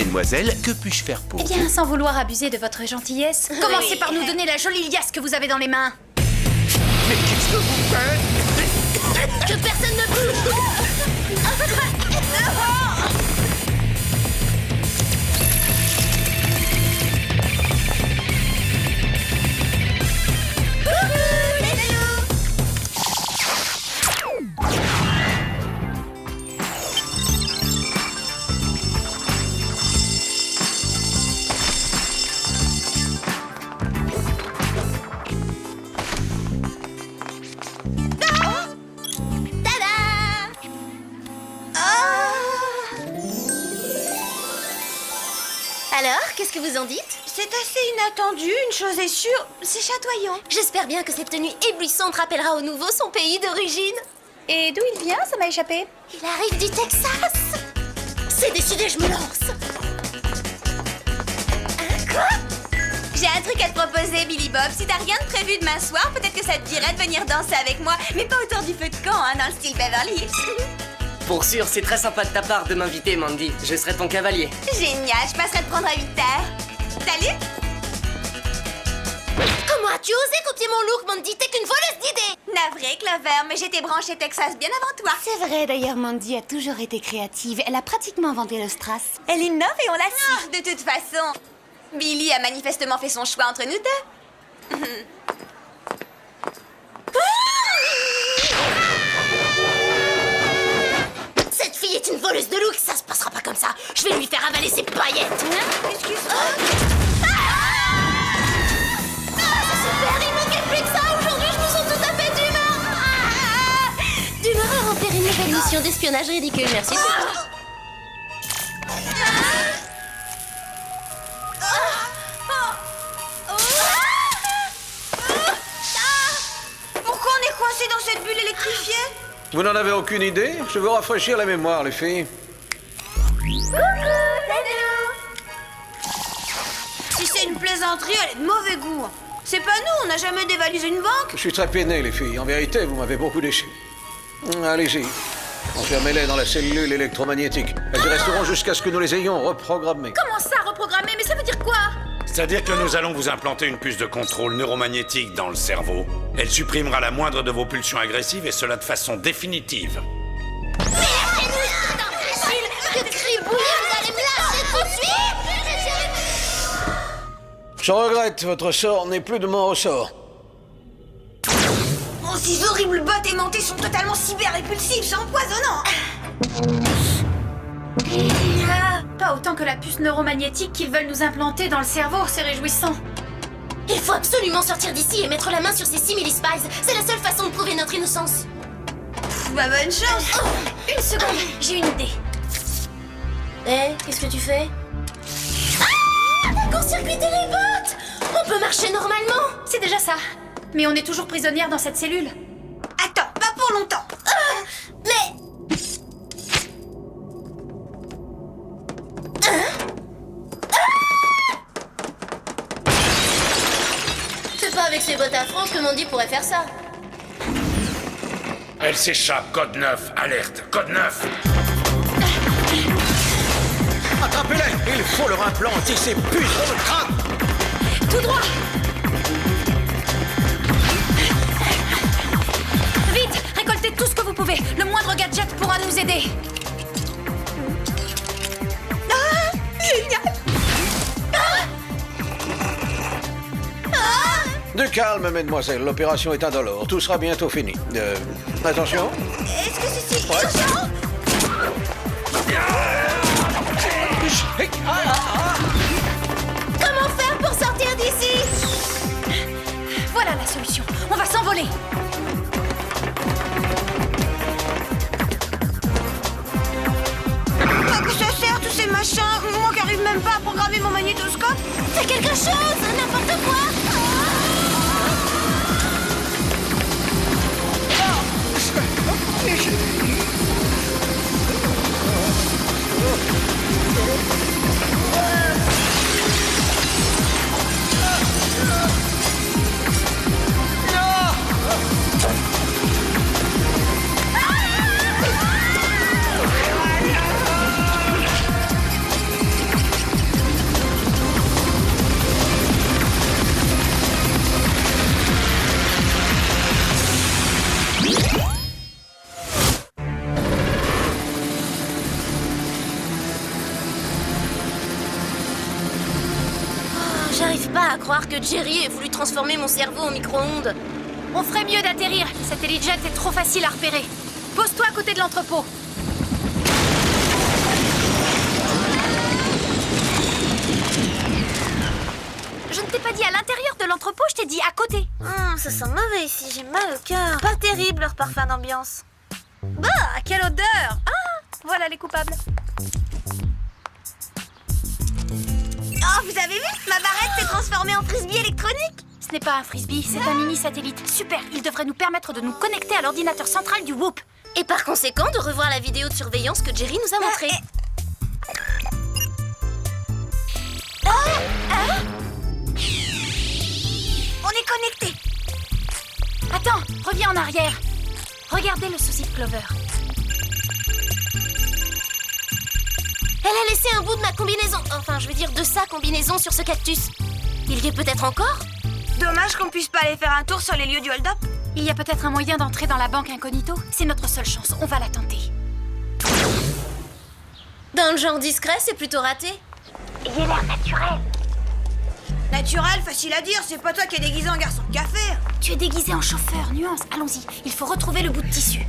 Mademoiselle, que puis-je faire pour Eh vous? bien, sans vouloir abuser de votre gentillesse, commencez par nous donner la jolie liasse que vous avez dans les mains. Mais qu'est-ce que vous faites? Que personne ne bouge. Alors, qu'est-ce que vous en dites? C'est assez inattendu, une chose est sûre, c'est chatoyant. J'espère bien que cette tenue éblouissante rappellera au nouveau son pays d'origine. Et d'où il vient, ça m'a échappé. Il arrive du Texas. C'est décidé, je me lance. Quoi? J'ai un truc à te proposer, Billy Bob. Si t'as rien de prévu demain soir, peut-être que ça te dirait de venir danser avec moi. Mais pas autour du feu de camp, hein, dans le style Beverly Hills. Pour sûr, c'est très sympa de ta part de m'inviter, Mandy. Je serai ton cavalier. Génial, je passerai te prendre à 8h. Salut. Comment as-tu osé copier mon look, Mandy? T'es qu'une voleuse d'idées. Navré, Clover, mais j'étais branchée Texas bien avant toi. C'est vrai, d'ailleurs, Mandy a toujours été créative. Elle a pratiquement inventé le strass. Elle innove et on la suit. De toute façon, Billy a manifestement fait son choix entre nous deux. Cette fille est une voleuse de look, ça se passera pas comme ça. Je vais lui faire avaler ses paillettes. Excuse-moi. C'est super, il manquait plus que ça. Aujourd'hui, je me sens tout à fait d'humeur. D'humeur à remplir une nouvelle mission d'espionnage ridicule, merci beaucoup. Pourquoi on est coincé dans cette bulle électrifiée? Vous n'en avez aucune idée? Je vais vous rafraîchir la mémoire, les filles. Si c'est une plaisanterie, elle est de mauvais goût. C'est pas nous, on n'a jamais dévalisé une banque. Je suis très peiné, les filles. En vérité, vous m'avez beaucoup déçu. Allez-y. Enfermez-les dans la cellule électromagnétique. Elles y resteront jusqu'à ce que nous les ayons reprogrammées. Comment ça, reprogrammer? Mais ça veut dire quoi? C'est-à-dire que nous allons vous implanter une puce de contrôle neuromagnétique dans le cerveau. Elle supprimera la moindre de vos pulsions agressives et cela de façon définitive. Que cribouille, vous allez me lâcher tout de suite! Je regrette, votre sort n'est plus de mon ressort. Oh, ces horribles bottes aimantées sont totalement cyber-répulsives, c'est empoisonnant. Pas autant que la puce neuromagnétique qu'ils veulent nous implanter dans le cerveau, c'est réjouissant. Il faut absolument sortir d'ici et mettre la main sur ces simili-spies. C'est la seule façon de prouver notre innocence. Bah, bonne chance. Oh, une seconde, j'ai une idée. Qu'est-ce que tu fais? Court-circuiter les bottes! On peut marcher normalement! C'est déjà ça. Mais on est toujours prisonnière dans cette cellule. Attends, pas pour longtemps. Mais... C'est pas avec ses bottes à franges que Mandy pourrait faire ça. Elle s'échappe, code 9, alerte, code 9. Attrapez-les! Il faut leur implanter ces puces dans le crâne! Tout droit! Vite! Récoltez tout ce que vous pouvez. Le moindre gadget pourra nous aider. Génial. Du calme, mesdemoiselles. L'opération est indolore. Tout sera bientôt fini. Attention. Est-ce que c'est si Ouais. urgent? Comment faire pour sortir d'ici? Voilà la solution. On va s'envoler. À quoi ça sert tous ces machins? Moi qui arrive même pas à programmer mon magnétoscope. Fais quelque chose! N'importe quoi! pas à croire que Jerry ait voulu transformer mon cerveau en micro-ondes. On ferait mieux d'atterrir. Cet hélijet est trop facile à repérer. Pose-toi à côté de l'entrepôt. Je ne t'ai pas dit à l'intérieur de l'entrepôt, je t'ai dit à côté. Ça sent mauvais ici, j'ai mal au cœur. Pas terrible leur parfum d'ambiance. Bah, quelle odeur! Ah, voilà les coupables. Oh, vous avez vu? Ma barrette s'est transformée en frisbee électronique. Ce n'est pas un frisbee, c'est un mini-satellite. Super, il devrait nous permettre de nous connecter à l'ordinateur central du Whoop. Et par conséquent, de revoir la vidéo de surveillance que Jerry nous a montrée. On est connectés. Attends, reviens en arrière. Regardez le souci de Clover. Elle a laissé un bout de ma combinaison, enfin je veux dire de sa combinaison sur ce cactus. Il y est peut-être encore? Dommage qu'on puisse pas aller faire un tour sur les lieux du hold-up. Il y a peut-être un moyen d'entrer dans la banque incognito. C'est notre seule chance, on va la tenter. Dans le genre discret, c'est plutôt raté. Il a l'air naturel. Naturel, facile à dire, c'est pas toi qui es déguisé en garçon de café. Tu es déguisé en chauffeur, nuance. Allons-y, il faut retrouver le bout de tissu.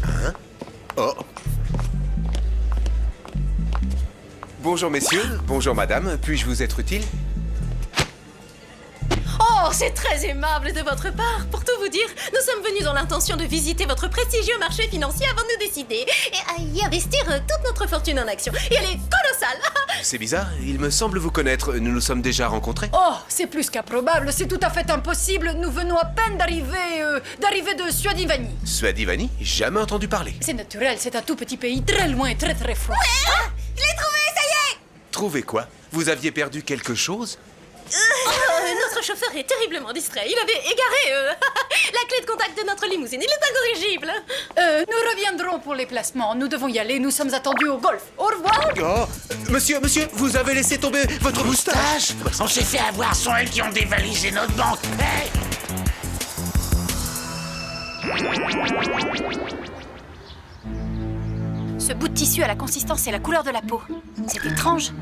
Hein? Oh. Bonjour messieurs, bonjour madame, puis-je vous être utile? Oh, c'est très aimable de votre part. Pour tout vous dire, nous sommes venus dans l'intention de visiter votre prestigieux marché financier avant de nous décider et à y investir toute notre fortune en actions. Et elle est colossale. C'est bizarre, il me semble vous connaître, nous nous sommes déjà rencontrés. Oh, c'est plus qu'improbable, c'est tout à fait impossible. Nous venons à peine d'arriver de Suadivani. Suadivani? Jamais entendu parler. C'est naturel, c'est un tout petit pays très loin et très très froid. Je l'ai trouvé, ça y est. Trouvez quoi? Vous aviez perdu quelque chose? Notre chauffeur est terriblement distrait. Il avait égaré la clé de contact de notre limousine. Il est incorrigible. Nous reviendrons pour les placements. Nous devons y aller. Nous sommes attendus au golf. Au revoir. Oh, monsieur, vous avez laissé tomber votre moustache. On s'est fait avoir, sont elles qui ont dévalisé notre banque. Hey! Ce bout de tissu a la consistance et la couleur de la peau. C'est étrange.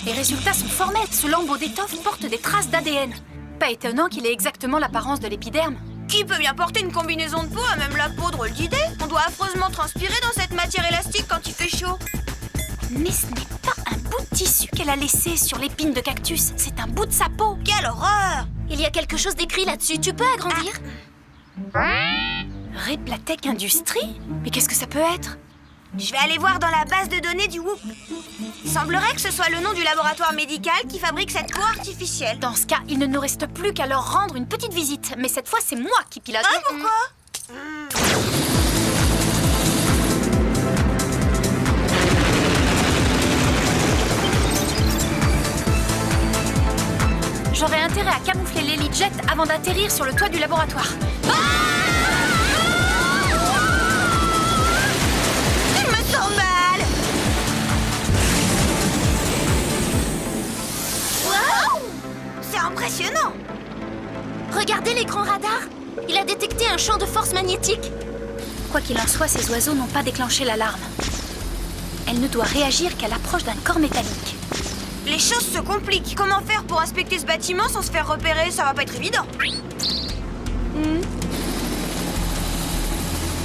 Les résultats sont fort nets. Ce lambeau d'étoffe porte des traces d'ADN. Pas étonnant qu'il ait exactement l'apparence de l'épiderme. Qui peut bien porter une combinaison de peau à même la peau, drôle d'idée? On doit affreusement transpirer dans cette matière élastique quand il fait chaud. Mais ce n'est pas un bout de tissu qu'elle a laissé sur l'épine de cactus. C'est un bout de sa peau. Quelle horreur! Il y a quelque chose d'écrit là-dessus. Tu peux agrandir? Replatec Industries? Mais qu'est-ce que ça peut être? Je vais aller voir dans la base de données du Whoop. Il semblerait que ce soit le nom du laboratoire médical qui fabrique cette peau artificielle. Dans ce cas, il ne nous reste plus qu'à leur rendre une petite visite. Mais cette fois, c'est moi qui pilote. Ah, pourquoi? J'aurais intérêt à camoufler l'hélijet avant d'atterrir sur le toit du laboratoire. Il me sent mal. Wow! C'est impressionnant. Regardez l'écran radar. Il a détecté un champ de force magnétique. Quoi qu'il en soit, ces oiseaux n'ont pas déclenché l'alarme. Elle ne doit réagir qu'à l'approche d'un corps métallique. Les choses se compliquent. Comment faire pour inspecter ce bâtiment sans se faire repérer? Ça va pas être évident.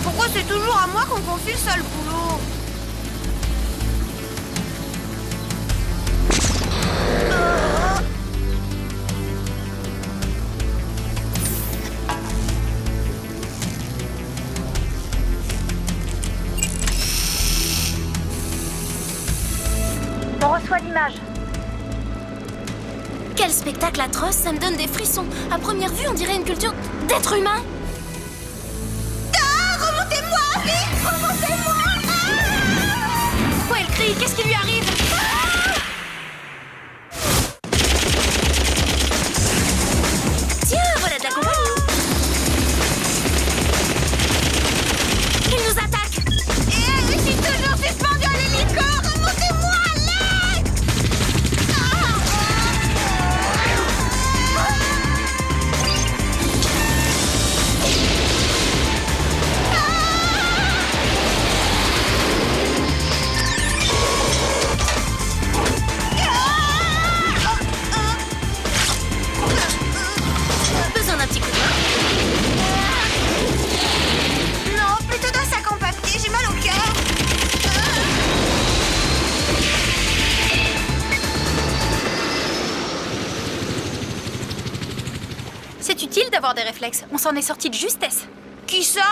Pourquoi c'est toujours à moi qu'on confie le sale boulot? On reçoit l'image. Quel spectacle atroce, ça me donne des frissons. À première vue, on dirait une culture d'être humain. Ah, remontez-moi, vite, remontez-moi. Pourquoi elle crie? Qu'est-ce qui lui arrive? Tiens, voilà de la compagnie. Il nous attaque. Et je suis toujours suspendu à l'hélico. Remontez-moi, à l'aide. des réflexes. On s'en est sorti de justesse. Qui ça,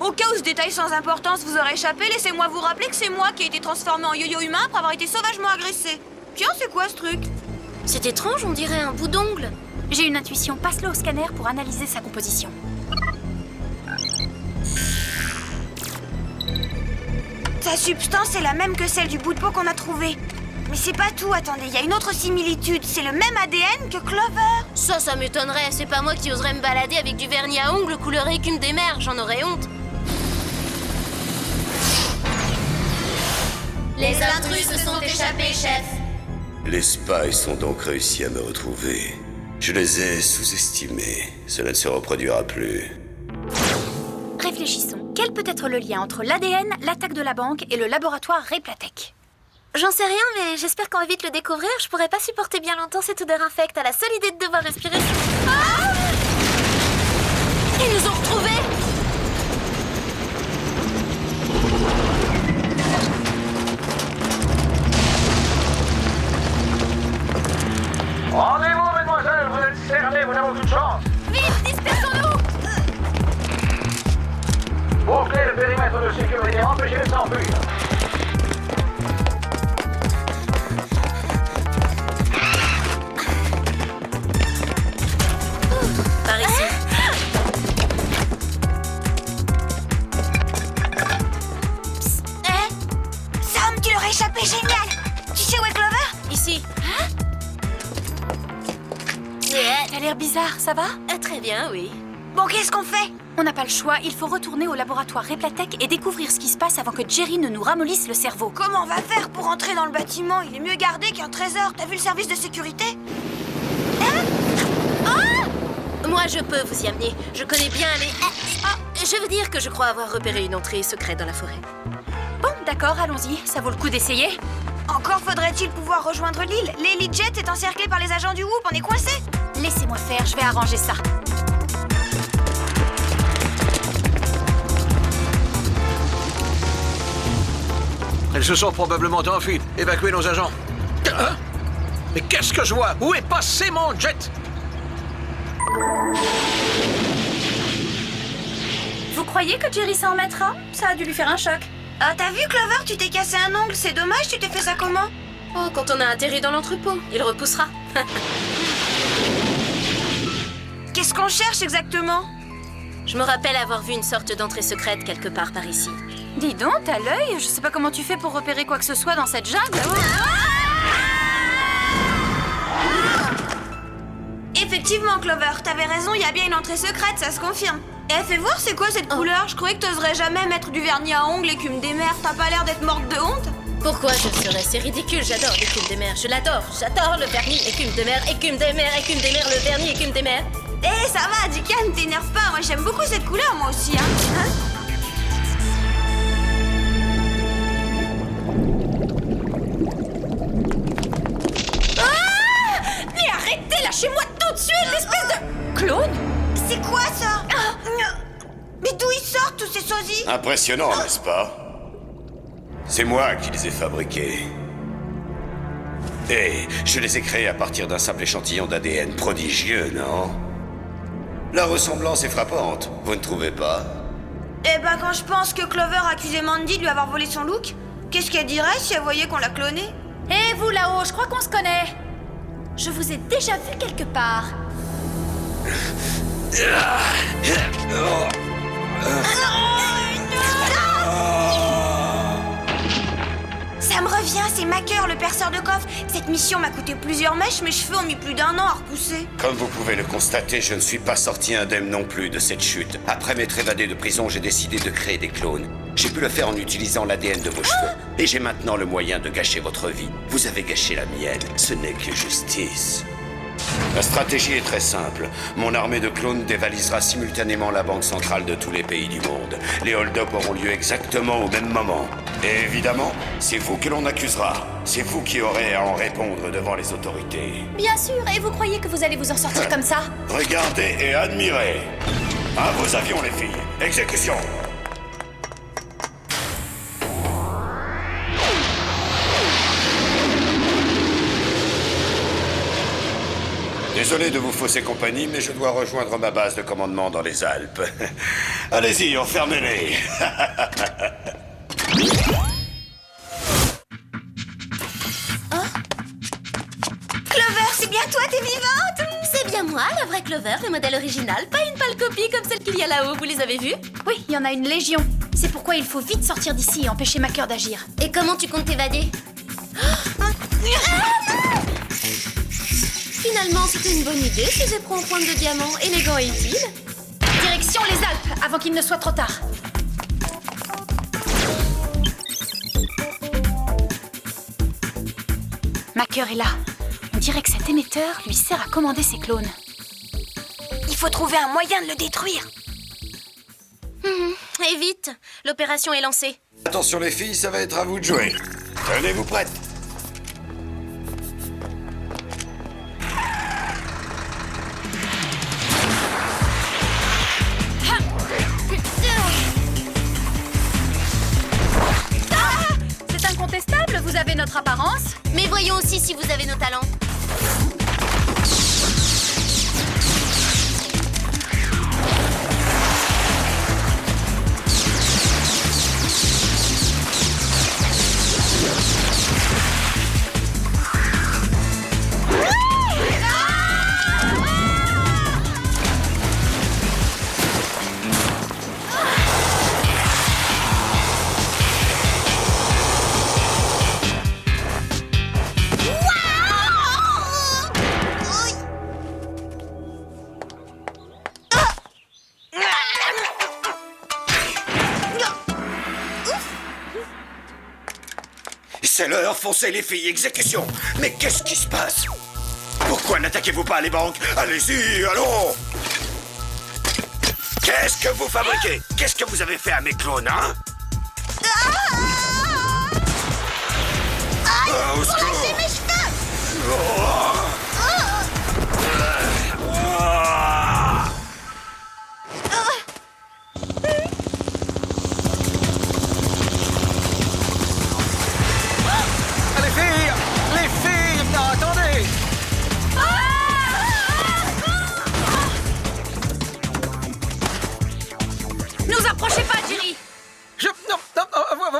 Au cas où ce détail sans importance vous aurait échappé, laissez-moi vous rappeler que c'est moi qui ai été transformé en yo-yo humain après avoir été sauvagement agressé. Tiens, c'est quoi ce truc? C'est étrange, on dirait un bout d'ongle. J'ai une intuition, passe-le au scanner pour analyser sa composition. Sa substance est la même que celle du bout de peau qu'on a trouvé. Mais c'est pas tout, attendez, il y a une autre similitude. C'est le même ADN que Clover. Ça m'étonnerait. C'est pas moi qui oserais me balader avec du vernis à ongles couleur écume des mers. J'en aurais honte. Les intrus se sont échappés, chef. Les spies ont donc réussi à me retrouver. Je les ai sous-estimés. Cela ne se reproduira plus. Réfléchissons. Quel peut être le lien entre l'ADN, l'attaque de la banque et le laboratoire Replatech? J'en sais rien, mais j'espère qu'on va vite le découvrir. Je pourrais pas supporter bien longtemps cette odeur infecte à la seule idée de devoir respirer. Ah! Ils nous ont retrouvés! Rendez-vous, mademoiselle, vous êtes cernés, vous n'avez aucune chance. Vite, dispersons-nous! Bouclez le périmètre de sécurité, empêchez de s'enfuir. Par ici. Sam, tu leur as échappé, génial. Tu sais où est Clover? Ici. T'as l'air bizarre, ça va? Très bien, oui. Bon, qu'est-ce qu'on fait? On n'a pas le choix, il faut retourner au laboratoire Replatech et découvrir ce qui se passe avant que Jerry ne nous ramollisse le cerveau. Comment on va faire pour entrer dans le bâtiment? Il est mieux gardé qu'un trésor. T'as vu le service de sécurité? Moi, je peux vous y amener. Je connais bien les... Je veux dire que je crois avoir repéré une entrée secrète dans la forêt. Bon, d'accord, allons-y. Ça vaut le coup d'essayer. Encore faudrait-il pouvoir rejoindre l'île. L'Heli-Jet est encerclée par les agents du Whoop, on est coincés. Laissez-moi faire, je vais arranger ça. Elles se sont probablement enfuies. Évacuez nos agents. Hein? Mais qu'est-ce que je vois? Où est passé mon jet? Vous croyez que Jerry s'en remettra? Ça a dû lui faire un choc. Ah, t'as vu, Clover? Tu t'es cassé un ongle. C'est dommage, tu t'es fait ça comment? Oh, quand on a atterri dans l'entrepôt, il repoussera. Qu'est-ce qu'on cherche exactement? Je me rappelle avoir vu une sorte d'entrée secrète quelque part par ici. Dis donc, t'as l'œil? Je sais pas comment tu fais pour repérer quoi que ce soit dans cette jungle. Effectivement, Clover, t'avais raison, il y a bien une entrée secrète, ça se confirme. Eh, fais voir, c'est quoi cette couleur? Je croyais que t'oserais jamais mettre du vernis à ongles, écume des mers. T'as pas l'air d'être morte de honte? Pourquoi je serais? C'est ridicule, j'adore l'écume des mers, je l'adore. J'adore le vernis, écume des mers, écume des mers, écume des mers, le vernis, écume des mers. Eh, ça va, dis calme, t'énerve pas. Moi, j'aime beaucoup cette couleur, moi aussi, hein. Mais arrêtez, lâchez-moi tout de suite, espèce de... Clone? C'est quoi ça? Mais d'où ils sortent tous ces sosies? Impressionnant, n'est-ce pas? C'est moi qui les ai fabriqués. Et je les ai créés à partir d'un simple échantillon d'ADN prodigieux, non? La ressemblance est frappante, vous ne trouvez pas? Eh ben, quand je pense que Clover accusait Mandy de lui avoir volé son look, qu'est-ce qu'elle dirait si elle voyait qu'on l'a cloné? Hé, vous là-haut, je crois qu'on se connaît. Je vous ai déjà vu quelque part. Ça me revient, c'est Macker, le perceur de coffre. Cette mission m'a coûté plusieurs mèches, mes cheveux ont mis plus d'1 an à repousser. Comme vous pouvez le constater, je ne suis pas sorti indemne non plus de cette chute. Après m'être évadé de prison, j'ai décidé de créer des clones. J'ai pu le faire en utilisant l'ADN de vos cheveux. Et j'ai maintenant le moyen de gâcher votre vie. Vous avez gâché la mienne. Ce n'est que justice. La stratégie est très simple. Mon armée de clones dévalisera simultanément la banque centrale de tous les pays du monde. Les hold-up auront lieu exactement au même moment. Et évidemment, c'est vous que l'on accusera. C'est vous qui aurez à en répondre devant les autorités. Bien sûr, et vous croyez que vous allez vous en sortir comme ça? Regardez et admirez. À vos avions, les filles. Exécution. Désolé de vous fausser compagnie, mais je dois rejoindre ma base de commandement dans les Alpes. Allez-y, enfermez-les. Clover, c'est bien toi, t'es vivante? C'est bien moi, la vraie Clover, le modèle original, pas une pâle copie comme celle qu'il y a là-haut, vous les avez vues? Oui, il y en a une légion. C'est pourquoi il faut vite sortir d'ici et empêcher Macker d'agir. Et comment tu comptes t'évader? Finalement, c'était une bonne idée, ces éperons en pointe de diamant, élégant et utile. Direction les Alpes, avant qu'il ne soit trop tard. Macker est là. On dirait que cet émetteur lui sert à commander ses clones. Il faut trouver un moyen de le détruire. Et vite, l'opération est lancée. Attention les filles, ça va être à vous de jouer. Tenez-vous prêtes. C'est incontestable, vous avez notre apparence. Mais voyons aussi si vous avez nos talents. C'est l'heure, foncez les filles, exécution. Mais qu'est-ce qui se passe? Pourquoi n'attaquez-vous pas les banques? Allez-y, allons! Qu'est-ce que vous fabriquez? Qu'est-ce que vous avez fait à mes clones, hein? Au secours! Lâchez mes cheveux! Les filles, non, attendez. Nous approchez pas, Jerry.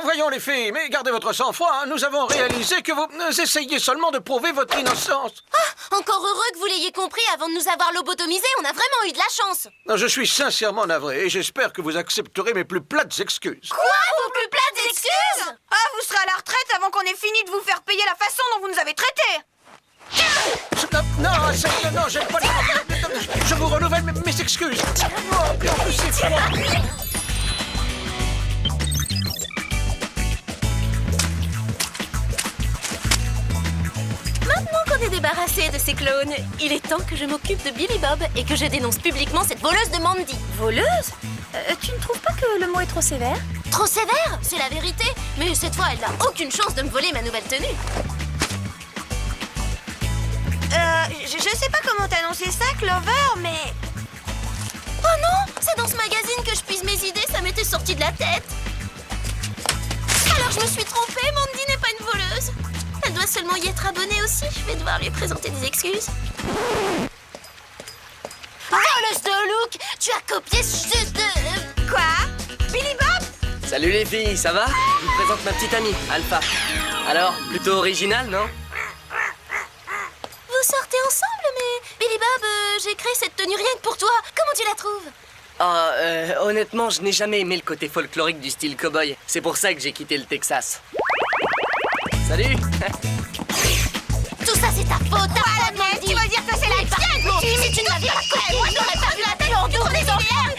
Voyons les filles, mais gardez votre sang-froid, hein. Nous avons réalisé que vous essayez seulement de prouver votre innocence. Encore heureux que vous l'ayez compris avant de nous avoir lobotomisés, on a vraiment eu de la chance. Non, je suis sincèrement navré et j'espère que vous accepterez mes plus plates excuses. Quoi, vos plus plates excuses? Ah, vous serez à la retraite avant qu'on ait fini de vous faire payer la façon dont vous nous avez traités. Non, j'aime pas les... Je vous renouvelle mes excuses. Oh, puis en plus, c'est froid. Maintenant qu'on est débarrassé de ces clones, il est temps que je m'occupe de Billy Bob et que je dénonce publiquement cette voleuse de Mandy. Voleuse? Tu ne trouves pas que le mot est trop sévère? Trop sévère, c'est la vérité. Mais cette fois, elle n'a aucune chance de me voler ma nouvelle tenue. Je sais pas comment t'annoncer ça, Clover, mais... Oh non, c'est dans ce magazine que je puise mes idées, ça m'était sorti de la tête. Alors je me suis trompée, Mandy n'est pas une voleuse. Elle doit seulement y être abonnée aussi, je vais devoir lui présenter des excuses. Voleuse de look, tu as copié ce de... Quoi? Billy Bob? Salut les filles, ça va? Je vous présente ma petite amie, Alpha. Alors, plutôt original, non? Vous sortez ensemble, mais... Billy Bob, j'ai créé cette tenue rien que pour toi. Comment tu la trouves? Honnêtement, je n'ai jamais aimé le côté folklorique du style cow-boy. C'est pour ça que j'ai quitté le Texas. Salut! Tout ça, c'est ta faute, ta faute, Mandy. Tu vas dire que c'est la tienne? Si tu ne m'avais pas copié, je n'aurais pas vu la tête en dehors des enfants.